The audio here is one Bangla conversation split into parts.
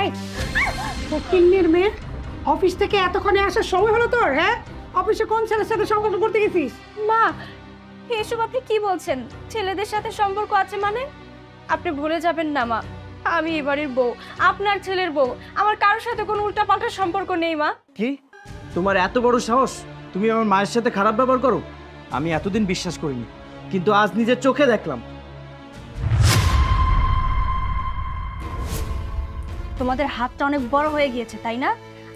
এই ফকিন্নির মেয়ে, অফিস থেকে এতক্ষণে আসার সময় হলো তোর? হ্যাঁ, অফিসে কোন ছেলের সাথে সম্পর্ক করতে গেছিস? মা, এসব আপনি কি বলছেন? ছেলেদের সাথে সম্পর্ক আছে মানে? আপনি ভুলে যাবেন না মা, আমি এবারের বউ, আপনার ছেলের বউ। আমার কারোর সাথে কোনো উল্টাপাল্টা সম্পর্ক নেই মা। কি? তোমার এত বড় সাহস? তুমি আমার মায়ের সাথে খারাপ ব্যবহার করো? আমি এতদিন বিশ্বাস করিনি, কিন্তু আজ নিজের চোখে দেখলাম। তোমাদের হাতটা অনেক বড় হয়ে গিয়েছে, তাই না?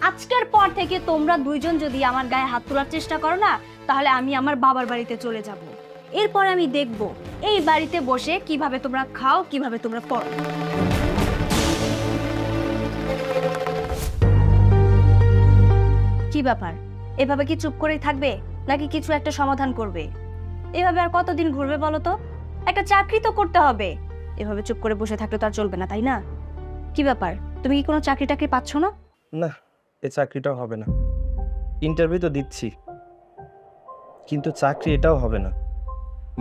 আজকের পর থেকে তোমরা দুইজন যদি আমার গায়ে হাত তোলার চেষ্টা করো না, তাহলে আমি আমার বাবার বাড়িতে চলে যাব। এরপর আমি দেখব এই বাড়িতে বসে কিভাবে তোমরা খাও, কিভাবে তোমরা পড়ো। কি ব্যাপার, এভাবে কি চুপ করেই থাকবে, নাকি কিছু একটা সমাধান করবে? এভাবে আর কতদিন ঘুরবে বলো তো? একটা চাকরি তো করতে হবে। এভাবে চুপ করে বসে থাকলে তো আর চলবে না, তাই না? কি ব্যাপার, তুমি কি কোনো চাকরি টাকরি পাচ্ছ না? না, এই চাকরিটাও হবে না। ইন্টারভিউ তো দিচ্ছি, কিন্তু চাকরি এটাও হবে না।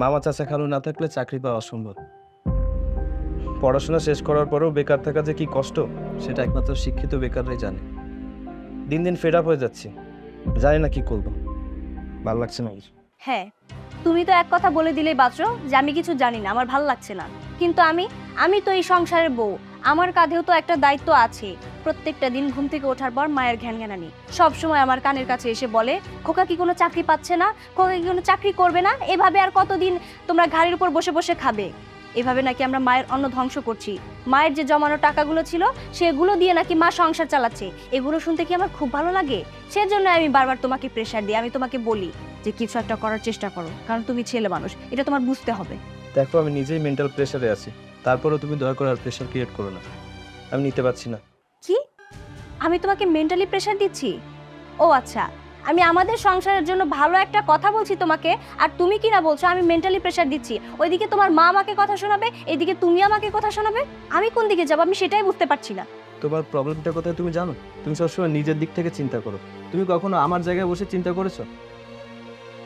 মামা চাচা খালু না থাকলে চাকরি পাওয়া অসম্ভব। পড়াশোনা শেষ করার পরেও বেকার থাকা যে কি কষ্ট, সেটা একমাত্র শিক্ষিত বেকাররাই জানে। দিন দিন ফেড আপ হয়ে যাচ্ছি, জানি না কি করবো, ভালো লাগছে না কিছু। হ্যাঁ, তুমি তো এক কথা বলে দিলেই বাঁচো যে আমি কিছু জানি না, আমার ভালো লাগছে না। কিন্তু আমি তো এই সংসারের বউ, আমার কাঁধেও তো একটা দায়িত্ব আছে। প্রত্যেকটা দিন ঘুম থেকে ওঠার পর মায়ের ঘ্যানঘ্যানানি সব সময় আমার কানের কাছে এসে বলে, খোকা কি কোনো চাকরি পাচ্ছে না, খোকা কি কোনো চাকরি করবে না। এভাবে আর কতদিন তোমরা ঘাড়ির উপর বসে বসে খাবে? এভাবে নাকি আমরা মায়ের অন্ন ধ্বংস করছি। মায়ের যে জমানো টাকাগুলো ছিল সেগুলো দিয়ে নাকি মা সংসার চালাচ্ছে। এগুলো শুনতে কি আমার খুব ভালো লাগে? সেজন্য আমি বারবার তোমাকে প্রেশার দিই, আমি তোমাকে বলি যে কিছু একটা করার চেষ্টা করো, কারণ তুমি ছেলে মানুষ, এটা তোমার বুঝতে হবে। দেখো, আমি নিজেই মেন্টাল প্রেশারে আছি, তারপরেও তুমি দয়া করে আর প্রেশার ক্রিয়েট করো না। আমি নিতে পারছি না। কি? আমি তোমাকে মেন্টালি প্রেশার দিচ্ছি? ও আচ্ছা, আমি আমাদের সংসারের জন্য ভালো একটা কথা বলছি তোমাকে, আর তুমি কি না বলছো আমি মেন্টালি প্রেশার দিচ্ছি? ওইদিকে তোমার মা আমাকে কথা শোনাবে, এইদিকে তুমি আমাকে কথা শোনাবে। আমি কোন দিকে যাবো আমি সেটাই বুঝতে পারছি না। তোমার প্রবলেমটা কোথায় তুমি জানো? তুমি সবসময় নিজের দিক থেকে চিন্তা করো। তুমি কখনো আমার জায়গায় বসে চিন্তা করেছো?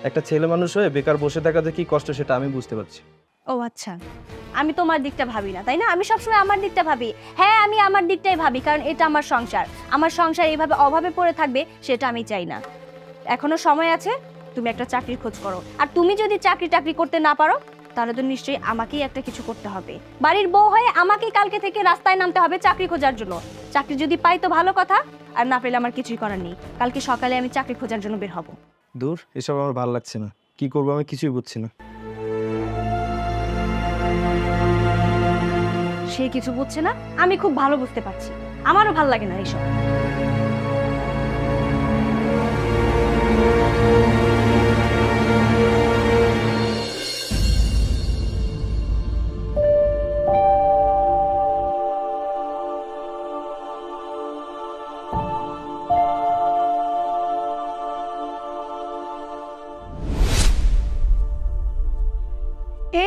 একটা ছেলে মানুষ হয়ে বেকার বসে থাকা যে কি কষ্ট, সেটা আমি বুঝতে পারছি। ও আচ্ছা, আমি তোমার দিকটা ভাবি না, তাই না? আমি সবসময় আমার দিকটা ভাবি। হ্যাঁ, আমি আমার দিকটাই ভাবি, কারণ এটা আমার সংসার। আমার সংসার এইভাবে অভাবে পড়ে থাকবে সেটা আমি চাই না। এখনো সময় আছে, তুমি একটা চাকরির খোঁজ করো। আর তুমি যদি চাকরি করতে না পারো, তাহলে তো নিশ্চয়ই আমাকেই একটা কিছু করতে হবে। বাড়ির বউ হয়ে আমাকেই কালকে থেকে রাস্তায় নামতে হবে চাকরি খোঁজার জন্য। চাকরি যদি পাই তো ভালো কথা, আর না পেলে আমার কিছুই করার নেই। কালকে সকালে আমি চাকরি খোঁজার জন্য বের হব। দূর, এসব আমার ভালো লাগছে না। কি করবো আমি কিছুই বুঝছি না। সে কিছু বুঝছে না, আমি খুব ভালো বুঝতে পারছি। আমারও ভালো লাগে না এইসব।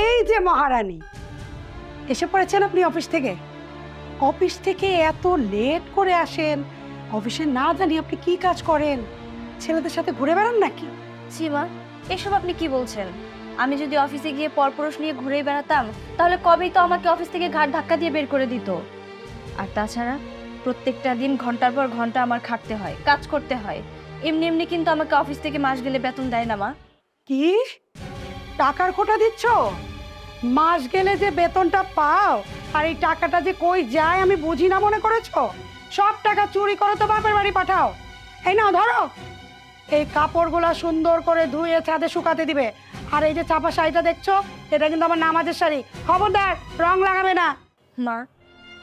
এই যে মহারানী, এসে পড়েছেন আপনি অফিস থেকে? অফিস থেকে এত লেট করে আসেন, অফিসে না জানি আপনি কি কাজ করেন? ছেলেদের সাথে ঘুরে বেড়ান নাকি? সীমা, এসব আপনি কি বলছেন? আমি যদি অফিসে গিয়ে পরপুরুষ নিয়ে ঘুরে বেড়াতাম, তাহলে কবেই তো আমাকে অফিস থেকে ঘাট ধাক্কা দিয়ে বের করে দিত। আর তাছাড়া প্রত্যেকটা দিন ঘন্টার পর ঘন্টা আমার খাটতে হয়, কাজ করতে হয়। এমনি এমনি কিন্তু আমাকে অফিস থেকে মাস গেলে বেতন দেয় না মা। কি টাকার খোটা দিচ্ছ? মাস গেলে যে বেতনটা পাও, আর এই টাকাটা যে কই যায় আমি বুঝি না মনে করেছো? সব টাকা চুরি করে তো বাপের বাড়ি পাঠাও। এই নাও ধরো, এই কাপড়গুলো সুন্দর করে ধুয়ে ছাদে শুকাতে দিবে। আর এই যে চাপা শাড়িটা দেখছো, এটা কিন্তু আমার নামাজের শাড়ি, খবরদার রং লাগাবে না। মা,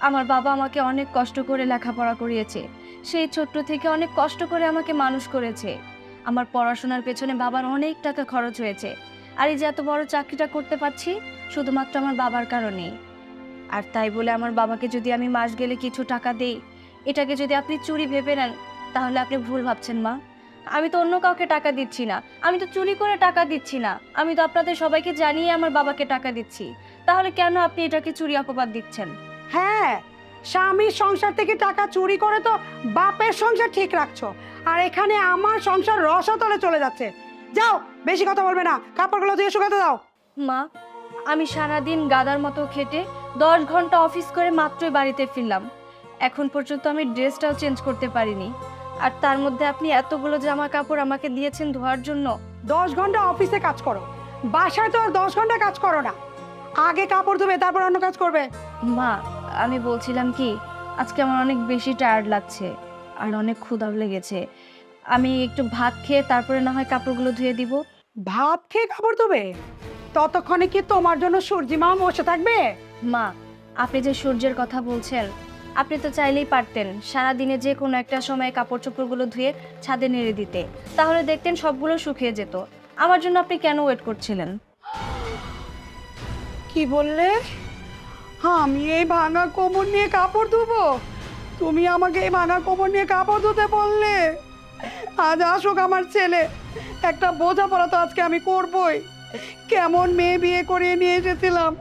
আমার বাবা আমাকে অনেক কষ্ট করে লেখাপড়া করিয়েছে। সেই ছোট্ট থেকে অনেক কষ্ট করে আমাকে মানুষ করেছে। আমার পড়াশোনার পেছনে বাবার অনেক টাকা খরচ হয়েছে। আর এই যে এত বড় চাকরিটা করতে পারছি, শুধুমাত্র আমার বাবার কারণেই। আর তাই বলে আমার বাবাকে যদি আমি মাস গেলে কিছু টাকা দেই, এটাকে যদি আপনি চুরি ভেবে নেন, তাহলে আপনি ভুল ভাবছেন মা। আমি তো অন্য কাউকে টাকা দিচ্ছি না, আমি তো চুরি করে টাকা দিচ্ছি না, আমি তো আপনাদের সবাইকে জানিয়ে আমার বাবাকে টাকা দিচ্ছি। তাহলে কেন আপনি এটাকে চুরি অপবাদ দিচ্ছেন? হ্যাঁ, স্বামীর সংসার থেকে টাকা চুরি করে তো বাপের সংসার ঠিক রাখছো, আর এখানে আমার সংসার রসাতলে চলে যাচ্ছে। যাও, বেশি কথা বলবে না, কাপড়গুলো ধুয়ে শুকাতে দাও। মা, আমি সারাদিন গাদার মতো খেটে 10 ঘন্টা অফিস করে মাত্রই বাড়িতে ফিরলাম। এখন পর্যন্ত আমি ড্রেসটাও চেঞ্জ করতে পারিনি, আর তার মধ্যে আপনি এতগুলো জামা কাপড় আমাকে দিয়েছেন ধোয়ার জন্য। 10 ঘন্টা অফিসে কাজ করো, বাসায় তো আর 10 ঘন্টা কাজ করো না। আগে কাপড় ধুবে তারপর অন্য কাজ করবে। মা, আমি বলছিলাম কি, আজকে আমার অনেক বেশি টায়ার্ড লাগছে আর অনেক ক্ষুধাও লেগেছে। আমি একটু ভাত খেয়ে তারপরে না হয় কাপড়গুলো ধুয়ে দিব। ভাত খেয়ে কাপড় ধুবে? ততক্ষণে কি তোমার জন্য সূর্যি মা বসে থাকবে? মা, আপনি যে সূর্যের কথা বলছেন, আপনি তো চাইলেই পারতেন সারাদিনে যে কোনো একটা সময়ে কাপড় চোপড়গুলো ধুয়ে ছাদে নেড়ে দিতে, তাহলে দেখতেন সবগুলো শুকিয়ে যেত। আমার জন্য আপনি কেন ওয়েট করছিলেন? কি বললে? আমি এই ভাঙা কোমর নিয়ে কাপড় ধুবো? তুমি আমাকে এই ভাঙা কোমর নিয়ে কাপড় ধুতে বললে? আজ আসুক আমার ছেলে, একটা বোঝাপড়া তো আজকে আমি করবই। কেমন মেয়ে বিয়ে করিয়ে নিয়ে এসেছিলাম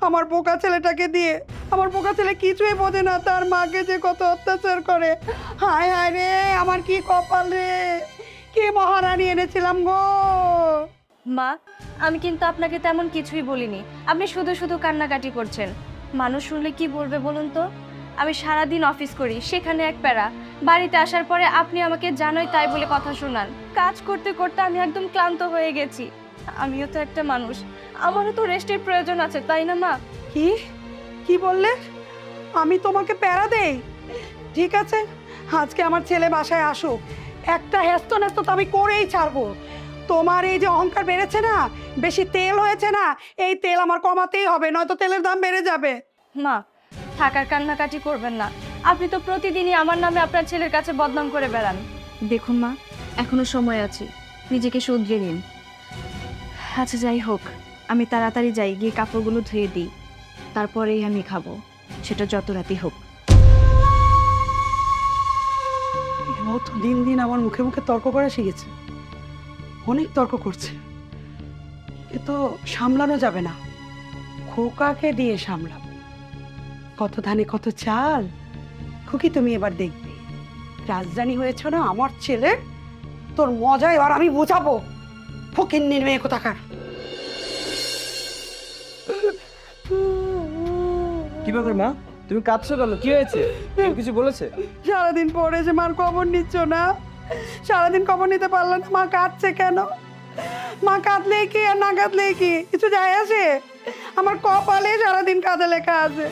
আমার বোকা ছেলেটাকে দিয়ে। আমার বোকা ছেলে কিছুই বোঝে না, তার মাকে যে কত অত্যাচার করে। হায় হায় রে, আমার কি কপাল রে, কি মহারানী এনেছিলাম গো। মা, আমি কিন্তু আপনাকে তেমন কিছুই বলিনি, আপনি শুধু শুধু কান্নাকাটি করছেন। মানুষ শুনলে কি বলবে বলুন তো? আমি সারাদিন অফিস করি, সেখানে এক প্যারা, বাড়িতে আসার পরে আপনি আমাকে জানোই তাই বলে কথা শোনান। কাজ করতে করতে আমি একদম ক্লান্ত হয়ে গেছি। আমিও তো একটা মানুষ, আমারও তো রেস্টের প্রয়োজন আছে, তাই না মা? কি কি বললে? আমি তোমাকে প্যারা দেই? ঠিক আছে, আজকে আমার ছেলে বাসায় আসুক, একটা হেস্ত নেস্ত তো আমি করেই ছাড়বো। তোমার এই যে অহংকার বেড়েছে না, বেশি তেল হয়েছে না, এই তেল আমার কমাতেই হবে, নয়তো তেলের দাম বেড়ে যাবে। মা, থাকার কান্নাকাটি করবেন না। আপনি তো প্রতিদিনই আমার নামে আপনার ছেলের কাছে বদনাম করে বেড়ান। দেখুন মা, এখনো সময় আছে, নিজেকে শুধরে নিন। আচ্ছা যাই হোক, আমি তাড়াতাড়ি যাই, গিয়ে কাপড়গুলো ধুয়ে দিই, তারপরেই আমি খাবো, সেটা যত রাতি হোক। ও তো দিন দিন আমার মুখে মুখে তর্ক করা শিখেছে, অনেক তর্ক করছে। এ তো সামলানো যাবে না, খোকাকে দিয়ে সামলাবো। কত ধানে কত চাল, খুকি তুমি এবার দেখবে, রাজধানী হয়েছ না আমার ছেলে, তোর মজা এবার আমি বোঝাবো। ফকিন্নির মেয়ে কোথাকার। কি ব্যাপার মা, তুমি কাঁদছো কেন? কি হয়েছে? কেউ কিছু বলেছে? সারাদিন পরে যে মার খবর নিচ্ছ না, সারাদিন খবর নিতে পারলে না, মা কাঁদছে কেন? মা কাঁদলে কি আর না কাঁদলে কি কিছু যায় আসে? আমার কপালে সারাদিন কাঁদে লেখা আছে।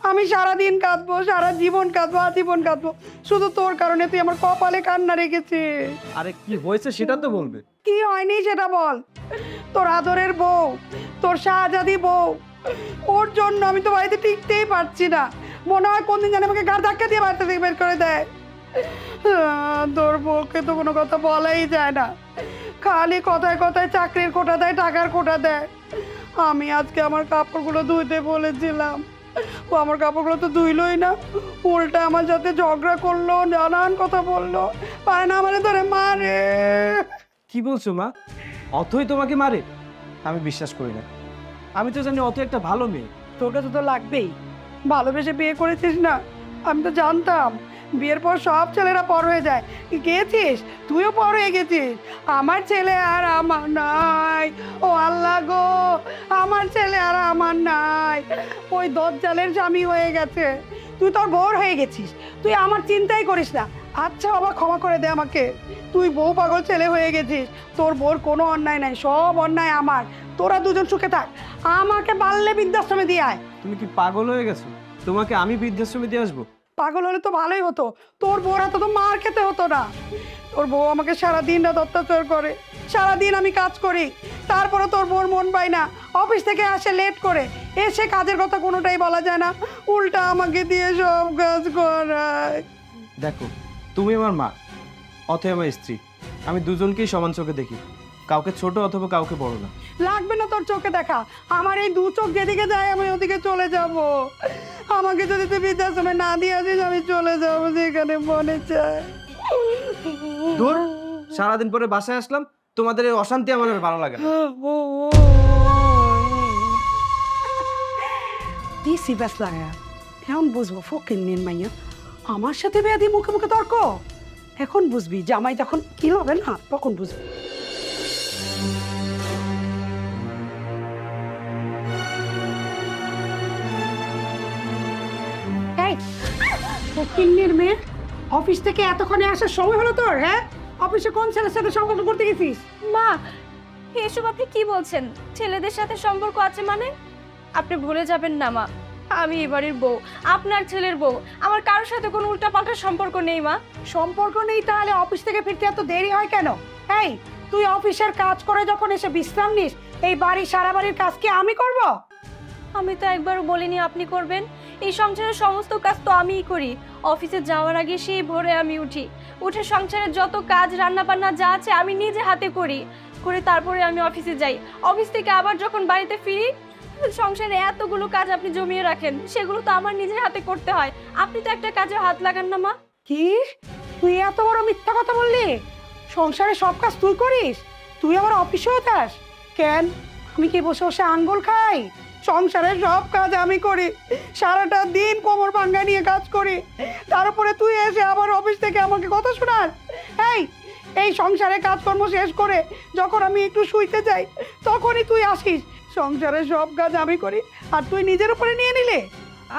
আমি সারাদিন কাঁদবো, সারা জীবন কাঁদবো, আজীবন কাঁদবো, শুধু তোর কারণে। তুই আমার কপালে কান্না রেখেছিস। আরে কি হয়েছে সেটা তো বলবে। কি হয়নি সেটা বল। তোর আদরের বউ, তোর শাহজাদি বউ, ওর জন্য আমি তো বাড়িতে টিকতেই পারছি না। মনে হয় কোনদিন জানি আমাকে গাড় ধাক্কা দিয়ে বাড়িতে থেকে বের করে দেয়। তোর বউকে তো কোনো কথা বলাই যায় না, খালি কথায় কথায় চাকরির কোটা দেয়, টাকার কোটা দেয়। আমি আজকে আমার কাপড়গুলো ধুইতে বলেছিলাম, ও আমার কাপড়গুলো তো ধুইলই না, উল্টা আমার সাথে ঝগড়া করলো, নানান কথা বললো, পারে না আমারে ধরে মারে। কি বলছো মা? অথই তোমাকে মারে? আমি বিশ্বাস করি না। আমি তো জানি অথই একটা ভালো মেয়ে। তোর কাছে তো লাগবেই, ভালোবেসে বিয়ে করেছিস না। আমি তো জানতাম বিয়ের পর সব ছেলেরা পর হয়ে যায়, গেছিস তুইও পর হয়ে গেছিস। আমার ছেলে আর আমার নাই, ও আল্লাহ গো, আমার ছেলে আর আমার নাই। ওই দজ্জালের স্বামী হয়ে গেছে, তুই তোর বোর হয়ে গেছিস, তুই আমার চিন্তাই করিস না। আচ্ছা বাবা, ক্ষমা করে দে আমাকে, তুই বউ পাগল ছেলে হয়ে গেছিস, তোর বোর কোনো অন্যায় নাই, সব অন্যায় আমার। তোরা দুজন সুখে থাক, আমাকে পারলে বৃদ্ধাশ্রমে দিয়ে আয়। তুমি কি পাগল হয়ে গেছো? তোমাকে আমি বৃদ্ধাশ্রমে দিয়ে আসবো? পাগল হলে তো ভালোই হতো, তোর বউর হাতে তো মার খেতে হতো না। তোর বউ আমাকে সারাদিন রাত অত্যাচার করে, সারাদিন আমি কাজ করি, তারপরে তোর বউর মন পাই না, অফিস থেকে আসে লেট করে, এসে কাজের কথা কোনোটাই বলা যায় না, উল্টা আমাকে দিয়ে সব কাজ করায়। দেখো, তুমি আমার মা, অথই আমার স্ত্রী, আমি দুজনকেই সমান চোখে দেখি, কাউকে ছোট অথবা কাউকে বড় না। লাগবে না তোর চোখে দেখা, আমার এই দু চোখ যেদিকে যায় আমি ওদিকে চলে যাব। আমাকে যদি তুই বৃদ্ধাশ্রমে না দিয়ে আসিস, আমি চলে যাবো যেখানে মনে চায়। দূর, সারাদিন পরে বাসায় আসলাম, তোমাদের এই অশান্তি আমার আর ভালো লাগে না। দিছি ব্যাস লাগা, এখন বুঝবো ফকিন্নির মাইয়া আমার সাথে বেয়াদি মুখে মুখে তর্ক। এখন বুঝবি জামাই যখন কি হবে না, তখন বুঝবি। এই, কিন্নির মেয়ে, অফিস থেকে এতক্ষণে আসার সময় হলো তোর? হ্যাঁ, অফিসে কোন ছেলের সাথে সম্পর্ক করতে গেছিস? মা, এসব আপনি কি বলছেন? ছেলেদের সাথে সম্পর্ক আছে মানে? আপনি ভুলে যাবেন না মা, আমি এই বাড়ির বউ, আপনার ছেলের বউ। আমার কারোর সাথে কোনো উল্টাপাল্টা সম্পর্ক নেই মা। সম্পর্ক নেই তাহলে অফিস থেকে ফিরতে এত দেরি হয় কেন? এই, তুই অফিসের কাজ করে যখন এসে বিশ্রাম নিস, এই বাড়ি সারা বাড়ির কাজ কি আমি করব? আমি তো একবারও বলিনি আপনি করবেন। এই সংসারের সমস্ত কাজ তো আমিই করি। অফিসে যাওয়ার আগে সেই ভোরে আমি উঠে সংসারের যত কাজ রান্না বান্না যা আছে আমি নিজে হাতে করি, করে তারপরে আমি অফিসে যাই। অফিস থেকে আবার যখন বাড়িতে ফিরি, সংসারে এতগুলো কাজ আপনি জমিয়ে রাখেন, সেগুলো তো আমার নিজের হাতে করতে হয়। আপনি তো একটা কাজে হাত লাগান না মা। কি, তুই এত বড় মিথ্যা কথা বললি? সংসারে সব কাজ তুই করিস? তুই আবার অফিসেও যাস কেন? আমি কি বসে বসে আঙ্গুল খাই? সংসারের সব কাজ আমি করি, সারাটা দিন কোমর ভাঙ্গা নিয়ে কাজ করি, তার উপরে তুই এসে আবার অফিস থেকে আমাকে কথা শোনাস? এই, এই সংসারে কাজকর্ম শেষ করে যখন আমি একটু শুইতে যাই, তখনই তুই আসিস। সংসারের সব কাজ আমি করি আর তুই নিজের উপরে নিয়ে নিলে?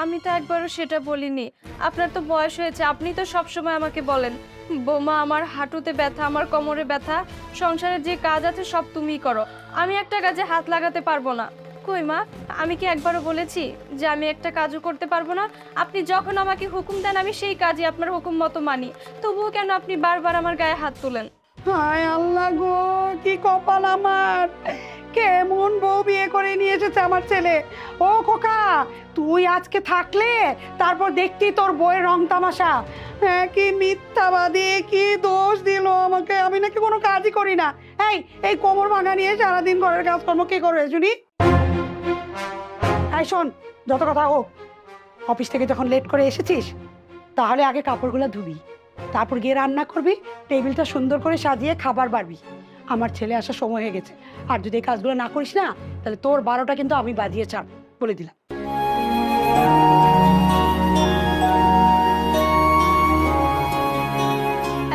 আমি তো একবারও সেটা বলিনি। আপনার তো বয়স হয়েছে, আপনি তো সব সময় আমাকে বলেন, বৌমা আমার হাঁটুতে ব্যথা, আমার কোমরে ব্যথা, সংসারের যে কাজ আছে সব তুমিই করো, আমি একটা কাজে হাত লাগাতে পারবো না। কই মা, আমি কি একবারও বলেছি যে আমি একটা কাজও করতে পারবো না? আপনি যখন আমাকে হুকুম দেন আমি সেই কাজই আপনার হুকুম মতো মানি, তবুও কেন আপনি বারবার আমার গায়ে হাত তোলেন? হায় আল্লাহ গো, কি কপাল আমার! কেমন বউ বিয়ে করে নিয়ে এসেছে আমার ছেলে। ও খোকা, তুই আজকে থাকলে তারপর দেখতি তোর বউয়ের রং তামাশা। হ্যাঁ, কি মিথ্যাবাদী, কি দোষ দিল আমাকে, আমি নাকি কোনো কাজই করি না। এই কোমর ভাঙা নিয়ে সারাদিন ঘরের কাজকর্ম কে করে শুনি? এই শোন, যত কথা হোক, অফিস থেকে যখন লেট করে এসেছিস, তাহলে আগে কাপড়গুলো ধুবি, তারপর গিয়ে রান্না করবি, টেবিলটা সুন্দর করে সাজিয়ে খাবার বাড়বি। আমার ছেলে আসার সময় হয়ে গেছে, আর যদি এই কাজগুলো না করিস না, তাহলে তোর 12টা কিন্তু আমি বাজিয়ে ছাড়, বলে দিলাম।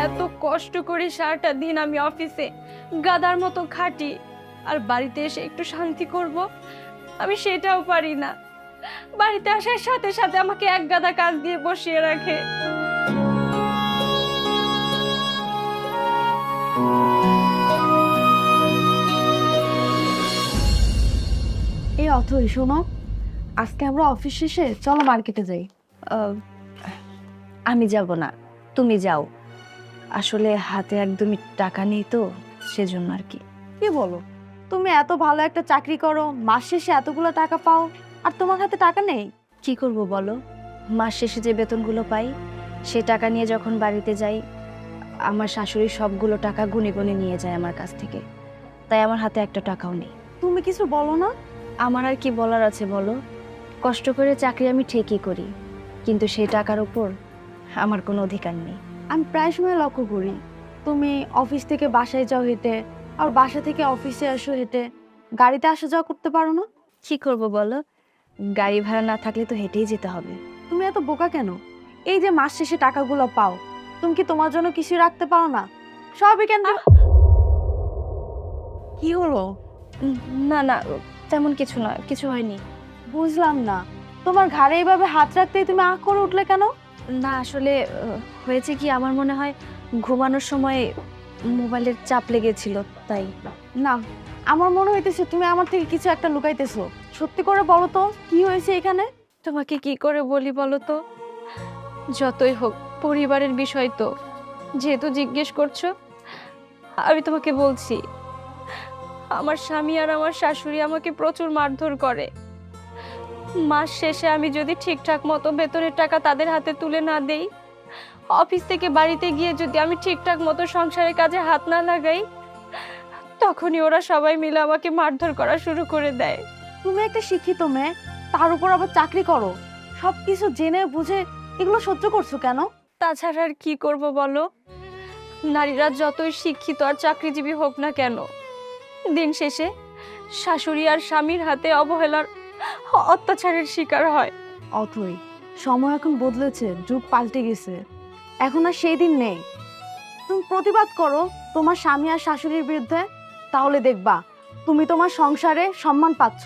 এত কষ্ট করে সারাটা দিন আমি অফিসে গাদার মতো খাটি, আর বাড়িতে এসে একটু শান্তি করব, আমি সেটাও পারি না। বাড়িতে আসার সাথে সাথে আমাকে এক গাদা কাজ দিয়ে বসিয়ে রাখে। এই অথই শোনো, আজকে আমরা অফিস শেষে চলো মার্কেটে যাই। আমি যাব না, তুমি যাও। আসলে হাতে একদমই টাকা নেই তো, সেজন্য আর কি। কি বলো, তুমি এত ভালো একটা চাকরি করো, মাস শেষে এতগুলো টাকা পাও, আর তোমার হাতে টাকা নেই? কি করব বলো, মাস শেষে যে বেতনগুলো পাই সে টাকা নিয়ে যখন বাড়িতে যাই, আমার শাশুড়ি সবগুলো টাকা গুনে গুনে নিয়ে যায় আমার কাছ থেকে, তাই আমার হাতে একটা টাকাও নেই। তুমি কিছু বলো না? আমার আর কি বলার আছে বলো, কষ্ট করে চাকরি আমি ঠিকই করি, কিন্তু সেই টাকার উপর আমার কোনো অধিকার নেই। আমি প্রায় সময় লক্ষ্য করি তুমি অফিস থেকে বাসায় যাও হেঁটে, আর বাসা থেকে অফিসে আসো হেঁটে, গাড়িতে আসা যাওয়া করতে পারো না? কি করব বলো, গাড়ি ভাড়া না থাকলে তো হেঁটেই যেতে হবে। তুমি এত বোকা কেন? এই যে মাস শেষে টাকাগুলো পাও, তুমি কি তোমার জন্য কিছু রাখতে পারো না? সবই কেন? কি হলো? না না, তেমন কিছু না, কিছু হয়নি। বুঝলাম না, তোমার ঘাড়ে এইভাবে হাত রাখতেই তুমি আঁক করে উঠলে কেন? না আসলে হয়েছে কি, আমার মনে হয় ঘুমানোর সময় মোবাইলের চাপ লেগেছিল তাই। না, আমার মনে হইতেছে তুমি আমার থেকে কিছু একটা লুকাইতেছো। সত্যি করে বলো তো, কি হয়েছে এখানে? তোমাকে কি করে বলি বলো তো, যতই হোক পরিবারের বিষয় তো, যেহেতু জিজ্ঞেস করছো আমি তোমাকে বলছি। আমার স্বামী আর আমার শাশুড়ি আমাকে প্রচুর মারধর করে। মাস শেষে আমি যদি ঠিকঠাক মতো বেতনের টাকা তাদের হাতে তুলে না দেই, অফিস থেকে বাড়িতে গিয়ে যদি আমি ঠিকঠাক মতো সংসারের কাজে হাত না লাগাই, তখনই ওরা সবাই মিলে আমাকে মারধর করা শুরু করে দেয়। তুমি একটা শিক্ষিত মেয়ে, তার উপর আবার চাকরি করো, সবকিছু জেনে বুঝে এগুলো সহ্য করছো কেন? তাছাড়া আর কি করব বলো, নারীরা যতই শিক্ষিত আর চাকরিজীবী হোক না কেন, দিন শেষে শাশুড়ি আর স্বামীর হাতে অবহেলার অত্যাচারের শিকার হয়। অথই, সময় এখন বদলেছে, যুগ পাল্টে গেছে, এখন আর সেই দিন নেই। তুমি প্রতিবাদ করো তোমার স্বামী আর শাশুড়ির বিরুদ্ধে, তাহলে দেখবা তুমি তোমার সংসারে সম্মান পাচ্ছ।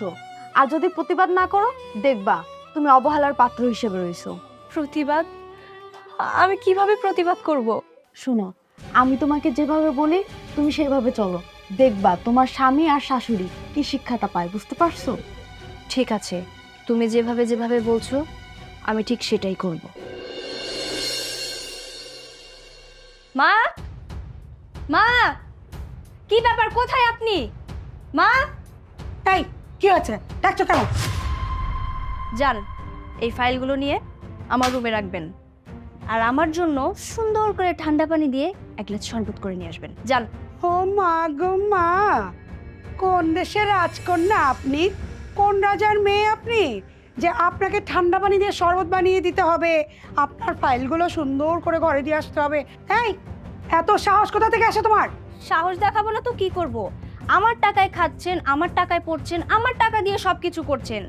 আর যদি প্রতিবাদ না করো, দেখবা তুমি অবহেলার পাত্র হিসেবে রয়েছো। প্রতিবাদ? আমি কিভাবে প্রতিবাদ করব? শোনো, আমি তোমাকে যেভাবে বলি তুমি সেভাবে চলো, দেখবা তোমার স্বামী আর শাশুড়ি কি শিক্ষাটা পায়, বুঝতে পারছো? ঠিক আছে, তুমি যেভাবে যেভাবে বলছো আমি ঠিক সেটাই করব। মা, মা, কি ব্যাপার, কোথায় আপনি? মা, এই কি হয়েছে, ডাকছো কেন? যান, এই ফাইলগুলো নিয়ে আমার রুমে রাখবেন, আর আমার জন্য সুন্দর করে ঠান্ডা পানি দিয়ে এক গ্লাস শরবত করে নিয়ে আসবেন। যান। ও মা গো মা, কোন দেশের রাজকন্যা আপনি? কোন রাজার মেয়ে আপনি যে আপনাকে ঠান্ডা পানি দিয়ে শরবত বানিয়ে দিতে হবে, আপনার ফাইলগুলো সুন্দর করে ঘরে দিয়ে আসতে হবে? এই এত সাহস কোথা থেকে আসে তোমার? সাহস দেখাবো না তো কি করব? আমার টাকায় খাচ্ছেন, আমার টাকায় পড়ছেন, আমার টাকা দিয়ে সবকিছু করছেন,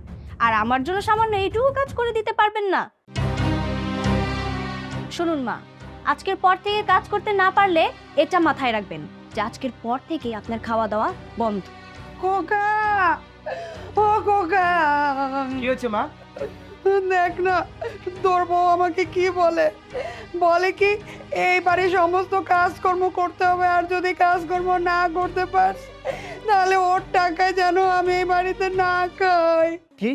আর আমার জন্য সামান্য এইটুকু কাজ করে দিতে পারবেন না? শুনুন মা, আজকের পর থেকে কাজ করতে না পারলে এটা মাথায় রাখবেন যে আজকের পর থেকে আপনার খাওয়া দাওয়া বন্ধ। খোকা, ও খোকা, কি হয়েছে মা? দেখ না তোর বউ আমাকে কি বলে, বলে কি এই বাড়ির সমস্ত কাজকর্ম করতে হবে, আর যদি কাজকর্ম না করতে পারস তাহলে ওর টাকায় যেন আমি এই বাড়িতে না খাই। কি,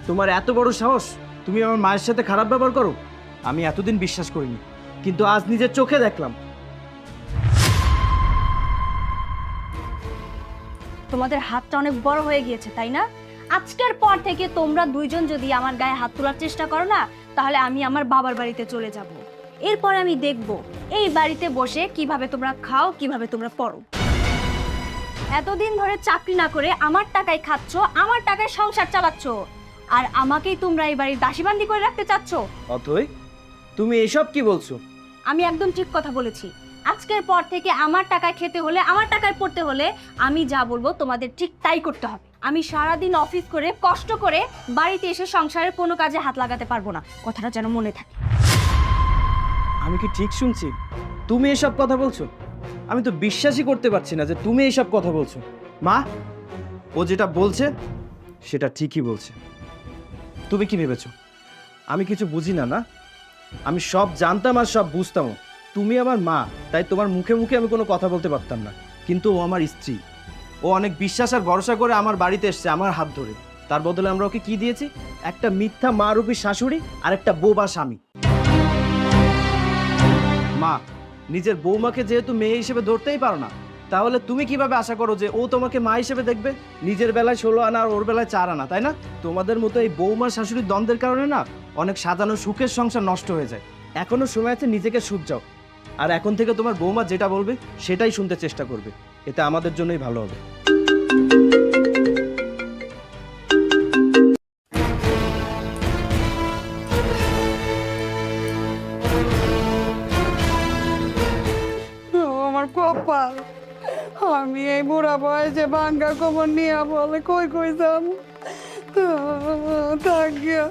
তোমার এত বড় সাহস? তুমি আমার মায়ের সাথে খারাপ ব্যবহার করো? আমি এতদিন বিশ্বাস করিনি, কিন্তু আজ নিজের চোখে দেখলাম। তোমাদের হাতটা অনেক বড় হয়ে গিয়েছে, তাই না? আজকের পর থেকে তোমরা দুইজন যদি আমার গায়ে হাত তোলার চেষ্টা করো না, তাহলে আমি আমার বাবার বাড়িতে চলে যাব। এরপর আমি দেখব এই বাড়িতে বসে কিভাবে তোমরা খাও, কিভাবে তোমরা পড়ো। এতদিন ধরে চাকরি না করে আমার টাকায় খাচ্ছ, আমার টাকায় সংসার চালাচ্ছ, আর আমাকেই তোমরা এই বাড়ির দাসীবান্দি করে রাখতে চাচ্ছ। অথই, তুমি এসব কি বলছো? আমি একদম ঠিক কথা বলেছি। আজকের পর থেকে আমার টাকায় খেতে হলে, আমার টাকায় পড়তে হলে আমি যা বলবো তোমাদের ঠিক তাই করতে হবে। আমি সারাদিন অফিস করে কষ্ট করে বাড়িতে এসে সংসারের কোনো কাজে হাত লাগাতে পারবো না, কথাটা যেন মনে থাকে। আমি কি ঠিক শুনছি? তুমি এসব কথা বলছো? আমি তো বিশ্বাসই করতে পারছি না যে তুমি এইসব কথা বলছো। মা, ও যেটা বলছে সেটা ঠিকই বলছে। তুমি কি ভেবেছো আমি কিছু বুঝি না? না, আমি সব জানতাম আর সব বুঝতামও। তুমি আমার মা, তাই তোমার মুখে মুখে আমি কোনো কথা বলতে পারতাম না, কিন্তু ও আমার স্ত্রী। ও অনেক বিশ্বাস আর ভরসা করে আমার বাড়িতে এসছে আমার হাত ধরে। তার বদলে আমরা ওকে কি দিয়েছি? একটা মিথ্যা মা রূপী শাশুড়ি আর একটা বোবা স্বামী। মা, নিজের বৌমাকে যেহেতু মেয়ে হিসেবে ধরতেই পারো না, তাহলে তুমি কিভাবে আশা করো যে ও তোমাকে মা হিসেবে দেখবে? নিজের বেলায় 16 আনা আর ওর বেলায় 4 আনা, তাই না? তোমাদের মতো এই বৌমা শাশুড়ির দ্বন্দ্বের কারণে না অনেক সাজানো সুখের সংসার নষ্ট হয়ে যায়। এখনো সময় আছে, নিজেকে শুধরাও। আর এখন থেকে তোমার বৌমা যেটা বলবে সেটাই শুনতে চেষ্টা করবে, এতে আমাদের জন্যই ভালো হবে। ও আমার কপাল, আমি এই বুড়া বয়সে ভাঙ্গা কোমর নিয়ে বলে কই কই যাম। থাক গিয়া,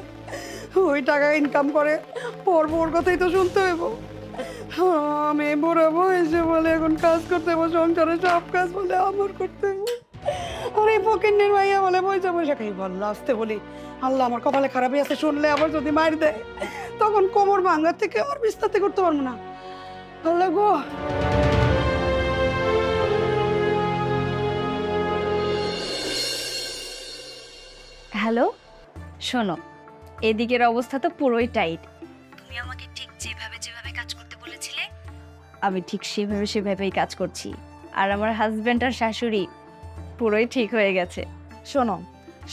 ওই টাকা ইনকাম করে ওর বোর কথাই তো শুনতে হইব। আমি এই বুড়া বয়সে বলে এখন কাজ করতে হইব, সংসারে সব কাজ বলে আমার করতে হইব। আর এই ফকিন্নির মাইয়া বলে পয়সা পয়সা খাই বললো আসতে বলি। আল্লাহ, আমার কপালে খারাপই আছে, শুনলে আবার যদি মার দেয় তখন কোমর ভাঙ্গার থেকে আর বিস্তারিত করতে পারবো না। আল্লাহ গো। হ্যালো, শোনো, এদিকের অবস্থা তো পুরোই টাইট। তুমি আমাকে ঠিক যেভাবে যেভাবে কাজ করতে বলেছিলে আমি ঠিক সেভাবে সেভাবেই কাজ করছি, আর আমার হাজবেন্ড আর শাশুড়ি পুরোই ঠিক হয়ে গেছে। শোনো,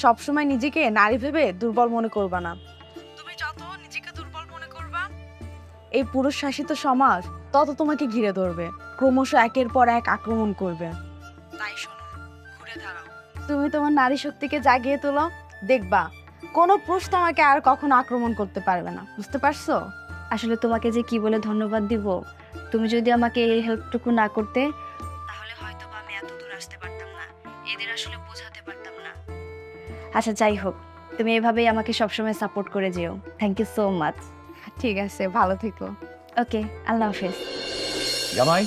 সবসময় নিজেকে নারী ভেবে দুর্বল মনে করবা না। তুমি যত নিজেকে দুর্বল মনে করবা, এই পুরুষ শাসিত সমাজ তত তোমাকে ঘিরে ধরবে, ক্রমশ একের পর এক আক্রমণ করবে। তাই শোনো, ঘুরে দাঁড়াও। তুমি তোমার নারী শক্তিকে জাগিয়ে তোলো, দেখবা কোনো পুরুষ তোমাকে আর কখনো আক্রমণ করতে পারবে না, বুঝতে পারছো? আসলে তোমাকে যে কি বলে ধন্যবাদ দিব, তুমি যদি আমাকে এই হেল্পটুকু না করতে তাহলে হয়তো আমি এত দূর আসতে পারতাম না, এদের আসলে বোঝাতে পারতাম না। আচ্ছা যাই হোক, তুমি এভাবেই আমাকে সবসময় সাপোর্ট করে যেও। Thank you so much. ঠিক আছে, ভালো থেকো। ওকে, আল্লাহ হাফেজ। জামাই,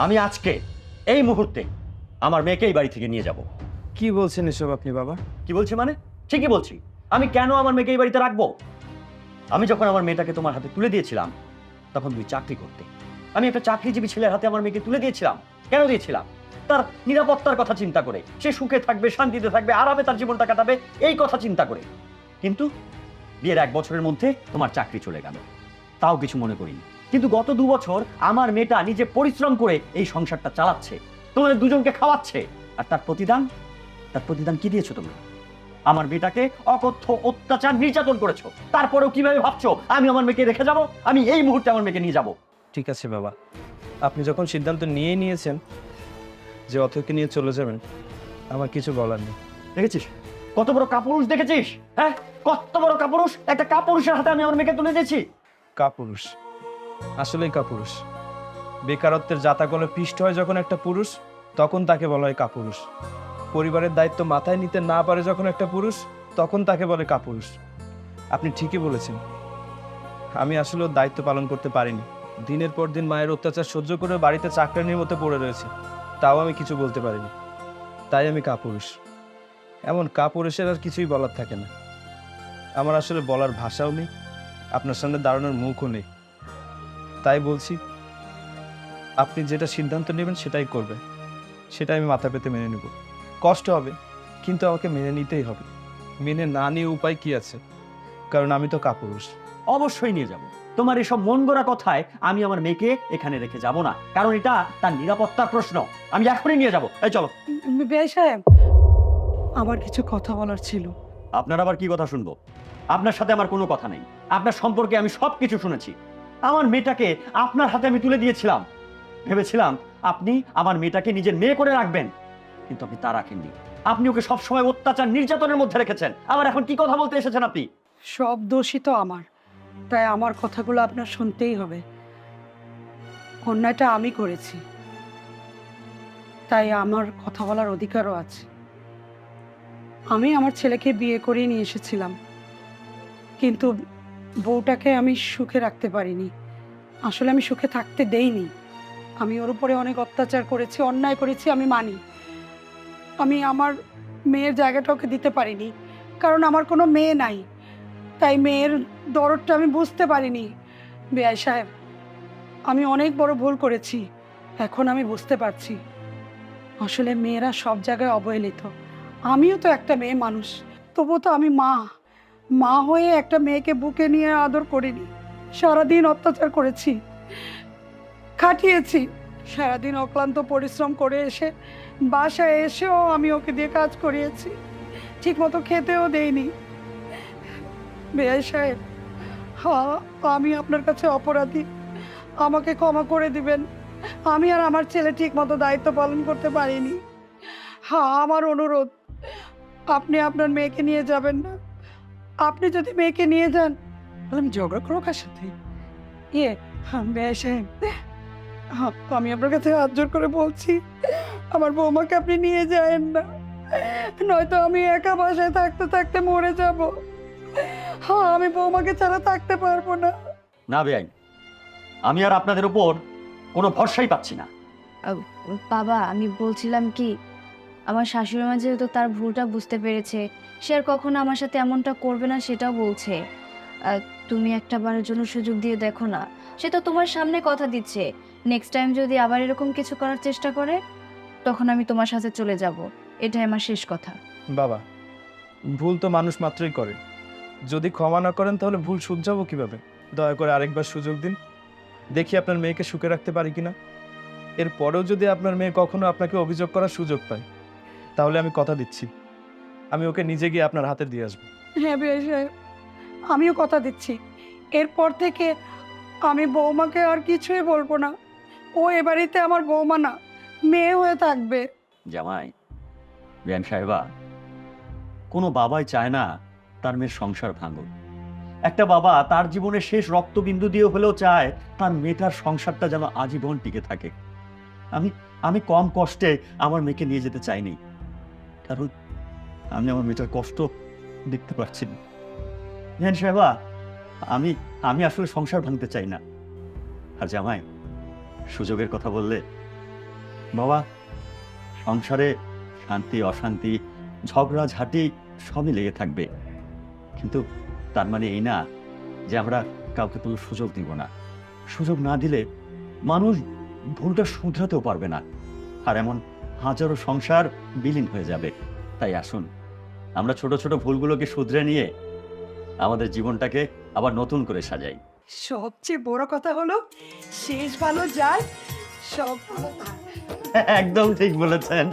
আমি আজকে এই মুহূর্তে আমার মেয়েকে এই বাড়ি থেকে নিয়ে যাব। কি বলছেন এসব আপনি বাবা? কি বলছি মানে? ঠিকই বলছি। আমি কেন আমার মেয়েকে এই বাড়িতে রাখবো? আমি যখন আমার মেয়েটাকে তোমার হাতে তুলে দিয়েছিলাম তখন তুমি চাকরি করতে। আমি একটা চাকরিজীবী ছেলের হাতে আমার মেয়েকে তুলে দিয়েছিলাম। কেন দিয়েছিলাম? তার নিরাপত্তার কথা চিন্তা করে, সে সুখে থাকবে, শান্তিতে থাকবে, আরামে তার জীবনটা কাটাবে, এই কথা চিন্তা করে। কিন্তু বিয়ের 1 বছরের মধ্যে তোমার চাকরি চলে গেল, তাও কিছু মনে করিনি। কিন্তু গত 2 বছর আমার মেয়েটা নিজে পরিশ্রম করে এই সংসারটা চালাচ্ছে, তোমাদের দুজনকে খাওয়াচ্ছে। আর তার প্রতিদান কি দিয়েছো তোমরা? আমার মেয়েটাকে অকথ্য অত্যাচার নির্যাতন করেছো। তারপরেও কিভাবে ভাবছো আমি আমার মেয়েকে রেখে যাব? আমি এই মুহূর্তে আমার মেয়েকে নিয়ে যাব। ঠিক আছে বাবা, আপনি যখন সিদ্ধান্ত নিয়েছেন যে অথৈকে নিয়ে চলে যাবেন, আমার কিছু বলার নেই। দেখেছিস কত বড় কাপুরুষ, দেখেছিস? হ্যাঁ, কত বড় কাপুরুষ! একটা কাপুরুষের হাতে আমি আমার মেয়েকে তুলে দিয়েছি। কাপুরুষ, আসলেই কাপুরুষ। বেকারত্বের জাতাকলে পিষ্ট হয় যখন একটা পুরুষ, তখন তাকে বলা হয় কাপুরুষ। পরিবারের দায়িত্ব মাথায় নিতে না পারে যখন একটা পুরুষ, তখন তাকে বলে কাপুরুষ। আপনি ঠিকই বলেছেন, আমি আসলে ওর দায়িত্ব পালন করতে পারিনি। দিনের পর দিন মায়ের অত্যাচার সহ্য করে বাড়িতে চাকরানির মতো পড়ে রয়েছে, তাও আমি কিছু বলতে পারিনি। তাই আমি কাপুরুষ। এমন কাপুরুষের আর কিছুই বলার থাকে না। আমার আসলে বলার ভাষাও নেই, আপনার সামনে দাঁড়ানোর মুখও নেই। তাই বলছি, আপনি যেটা সিদ্ধান্ত নেবেন সেটাই করবেন, সেটা আমি মাথা পেতে মেনে নেব। কষ্ট হবে, কিন্তু আমাকে মেনে নিতেই হবে। মেনে না নিয়ে উপায় কি আছে? কারণ আমি তো কাপুরুষ। অবশ্যই নিয়ে যাব। তোমার এসব মন গড়া কথায় আমি আমার মেয়েকে এখানে রেখে যাব না, কারণ এটা তার নিরাপত্তার প্রশ্ন। আমি এখনই নিয়ে যাব। এই চলো। বেশ সাহেব, আমার কিছু কথা বলার ছিল। আপনার আবার কি কথা শুনবো? আপনার সাথে আমার কোনো কথা নেই। আপনার সম্পর্কে আমি সবকিছু শুনেছি। আমার মেয়েটাকে আপনার হাতে আমি তুলে দিয়েছিলাম, ভেবেছিলাম আপনি আমার মেয়েটাকে নিজের মেয়ে করে রাখবেন, কিন্তু আপনি তা রাখেননি। আপনি ওকে সবসময় অত্যাচার নির্যাতনের মধ্যে রেখেছেন। আবার এখন কি কথা বলতে এসেছেন আপনি? সব দোষী তো আমার, তাই আমার কথাগুলো আপনার শুনতেই হবে। অন্যায়টা আমি করেছি, তাই আমার কথা বলার অধিকারও আছে। আমি আমার ছেলেকে বিয়ে করিয়ে নিয়ে এসেছিলাম, কিন্তু বউটাকে আমি সুখে রাখতে পারিনি। আসলে আমি সুখে থাকতে দেইনি। আমি ওর উপরে অনেক অত্যাচার করেছি, অন্যায় করেছি, আমি মানি। আমি আমার মেয়ের জায়গাটা ওকে দিতে পারিনি, কারণ আমার কোনো মেয়ে নাই। তাই মেয়ের দরদটা আমি বুঝতে পারিনি। বেয়াই সাহেব, আমি অনেক বড় ভুল করেছি। এখন আমি বুঝতে পারছি আসলে মেয়েরা সব জায়গায় অবহেলিত। আমিও তো একটা মেয়ে মানুষ, তবুও তো আমি মা হয়ে একটা মেয়েকে বুকে নিয়ে আদর করিনি। সারাদিন অত্যাচার করেছি, খাটিয়েছি। সারাদিন অক্লান্ত পরিশ্রম করে এসে বাসায় এসেও আমি ওকে দিয়ে কাজ করিয়েছি, ঠিক মতো খেতেও দেইনি। বেয়াই সাহেব, হ্যাঁ, আমি আপনার কাছে অপরাধী, আমাকে ক্ষমা করে দিবেন। আমি আর আমার ছেলে ঠিক মতো দায়িত্ব পালন করতে পারিনি। হ্যাঁ, আমার অনুরোধ, আপনি আপনার মেয়েকে নিয়ে যাবেন না। আপনি যদি মেয়েকে নিয়ে যান, তাহলে আমি ঝগড়া করো কার সাথে? হ্যাঁ বেয়াই সাহেব, হ্যাঁ, আমি আপনার কাছে হাত জোর করে বলছি, আমার বৌমাকে আপনি নিয়ে যায়েন না, নয়তো আমি একা বাসায় থাকতে থাকতে মরে যাব। হ্যাঁ, আমি বৌমাকে ছাড়া থাকতে পারবো না। না বেআইন, আমি আর আপনাদের উপর কোনো ভরসাই পাচ্ছি না। বাবা, আমি বলছিলাম কি, আমার শাশুড়ি মা যেহেতু তার ভুলটা বুঝতে পেরেছে, সে আর কখনো আমার সাথে এমনটা করবে না সেটাও বলছে। তুমি একটা বারের জন্য সুযোগ দিয়ে দেখো না। সে তো তোমার সামনে কথা দিচ্ছে, নেক্সট টাইম যদি আবার এরকম কিছু করার চেষ্টা করে, তখন আমি তোমার সাথে চলে যাব। এটাই আমার শেষ কথা। বাবা, ভুল তো মানুষ মাত্রই করে। যদি ক্ষমা না করেন তাহলে ভুল শুধরাবো কিভাবে? দয়া করে আরেকবার সুযোগ দিন, দেখি আপনার মেয়েকে সুখে রাখতে পারি কিনা। এরপরেও যদি আপনার মেয়ে কখনো আপনাকে অভিযোগ করার সুযোগ পায়, তাহলে আমি কথা দিচ্ছি, আমি ওকে নিজে গিয়ে আপনার হাতে দিয়ে আসবো। হ্যাঁ বেয়াই সাহেব, আমিও কথা দিচ্ছি, এরপর থেকে আমি বৌমাকে আর কিছুই বলবো না। ও এ বাড়িতে আমার বৌমা না, মেয়ে হয়ে থাকবে। জামাই, বেআইন সাহেবা, কোনো বাবাই চায় না তার মেয়ের সংসার ভাঙুক। একটা বাবা তার জীবনের শেষ রক্তবিন্দু দিয়ে হলেও চায় তার মেয়েটার সংসারটা যেন আজীবন টিকে থাকে। আমি কম কষ্টে আমার মেয়েকে নিয়ে যেতে চাইনি, কারণ আমি আমার মেয়েটার কষ্ট দেখতে পাচ্ছি না। বেআইন সাহেবা, আমি আসলে সংসার ভাঙতে চাই না। আর জামাই, সুযোগের কথা বললে, বাবা, সংসারে শান্তি অশান্তি ঝগড়া ঝাঁটি সবই লেগে থাকবে, কিন্তু তার মানে এই না যে আমরা কাউকে কোনো সুযোগ দিব না। সুযোগ না দিলে মানুষ ভুলটা শুধরাতেও পারবে না, আর এমন হাজারো সংসার বিলীন হয়ে যাবে। তাই আসুন আমরা ছোট ছোট ভুলগুলোকে শুধরে নিয়ে আমাদের জীবনটাকে আবার নতুন করে সাজাই। সবচেয়ে বড় কথা হলো শেষ ভালো যায় সব ভালো থাকে। একদম ঠিক বলেছেন।